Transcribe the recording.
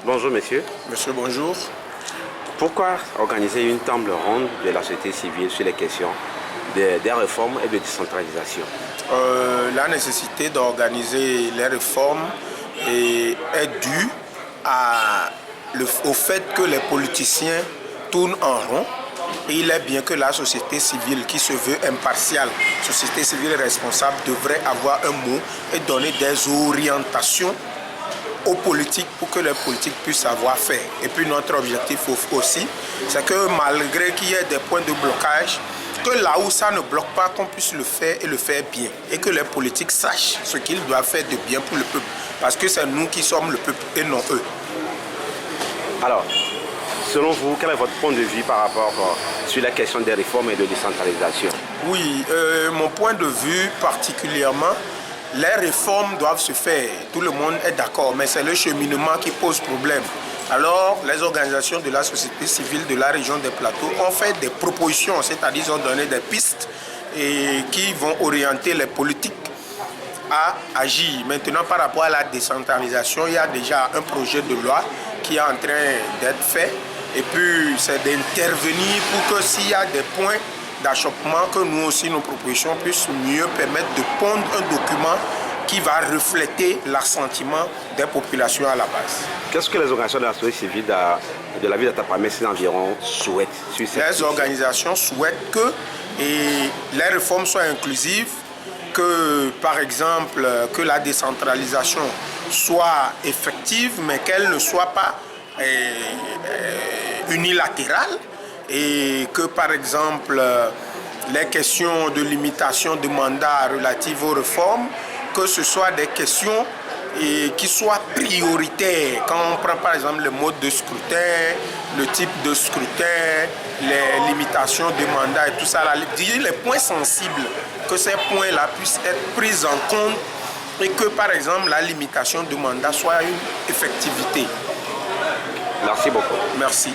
Bonjour monsieur. Monsieur, bonjour. Pourquoi organiser une table ronde de la société civile sur les questions des réformes et de décentralisation? La nécessité d'organiser les réformes est due au fait que les politiciens tournent en rond. Et il est bien que la société civile qui se veut impartiale, société civile responsable, devrait avoir un mot et donner des orientations aux politiques pour que les politiques puissent savoir faire. Et puis notre objectif aussi, c'est que malgré qu'il y ait des points de blocage, que là où ça ne bloque pas, qu'on puisse le faire et le faire bien. Et que les politiques sachent ce qu'ils doivent faire de bien pour le peuple. Parce que c'est nous qui sommes le peuple et non eux. Alors, selon vous, quel est votre point de vue par rapport sur la question des réformes et de décentralisation? Oui, mon point de vue particulièrement, les réformes doivent se faire. Tout le monde est d'accord, mais c'est le cheminement qui pose problème. Alors, les organisations de la société civile de la région des Plateaux ont fait des propositions, c'est-à-dire ont donné des pistes et qui vont orienter les politiques à agir. Maintenant, par rapport à la décentralisation, il y a déjà un projet de loi qui est en train d'être fait. Et puis, c'est d'intervenir pour que s'il y a des points d'achoppement, que nous aussi, nos propositions puissent mieux permettre de pondre un document qui va refléter l'assentiment des populations à la base. Qu'est-ce que les organisations de la société civile de la ville d'Attapamesis environ souhaitent sur cette question? Les organisations souhaitent que les réformes soient inclusives, que par exemple que la décentralisation soit effective, mais qu'elle ne soit pas unilatérale, et que par exemple les questions de limitation de mandat relatives aux réformes, que ce soit des questions qui soient prioritaires. Quand on prend par exemple le mode de scrutin, le type de scrutin, les limitations de mandat et tout ça, les points sensibles, que ces points-là puissent être pris en compte et que par exemple la limitation de mandat soit une effectivité. Merci beaucoup. Merci.